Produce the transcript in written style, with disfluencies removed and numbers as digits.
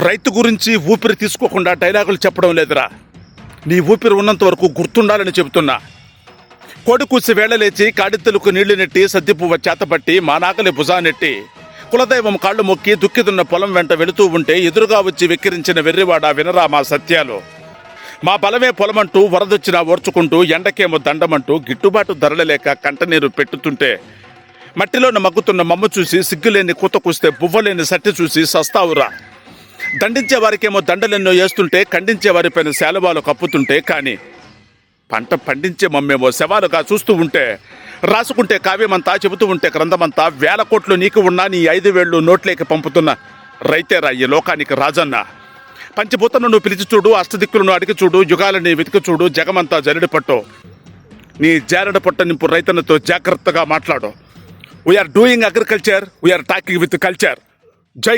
రైతు గురించి ఊపిరి తీసుకోకుండా డైలాగులు చెప్పడం లేదురా. నీ ఊపిరి ఉన్నంత వరకు గుర్తుండాలని చెబుతున్నా. కోడి కూసి వేళ లేచి కాడిత్తెలకు నీళ్లు నెట్టి సద్దిపువ్వ చేతపట్టి మా నాకలి భుజానెట్టి కులదైవం కాళ్ళు మొక్కి దుక్కిదున్న పొలం వెంట వెళుతూ ఉంటే ఎదురుగా వచ్చి వెక్కిరించిన వెర్రివాడ వినరా మా సత్యాలు. మా బలమే పొలమంటూ వరదొచ్చినా ఓర్చుకుంటూ ఎండకేమో దండమంటూ గిట్టుబాటు ధరలు లేక కంటనీరు పెట్టుతుంటే మట్టిలోన మగ్గుతున్న మమ్మ చూసి సిగ్గులేని కూత కూస్తే బువ్వలేని సట్టి చూసి సస్తావురా. దండించే వారికేమో దండలెన్నో వేస్తుంటే ఖండించే వారిపైన శాలువాలు కప్పుతుంటే కానీ పంట పండించే మమ్మేమో శవాలుగా చూస్తూ ఉంటే రాసుకుంటే కావ్యమంతా చెబుతూ ఉంటే గ్రంథమంతా 1000 కోట్లు నీకు ఉన్నా నీ 5 వేళ్ళు నోట్లేకి పంపుతున్న రైతేరా ఈ లోకానికి రాజన్న. పంచభూతను నువ్వు పిలిచి చూడు, అష్టదిక్కులను అడిగి చూడు, యుగాలని వెతికి చూడు, జగమంతా జల్లెడ పట్టు. నీ జారడ పొట్ట నింపు రైతన్నతో జాగ్రత్తగా మాట్లాడు. We are doing agriculture, we are talking with culture. జై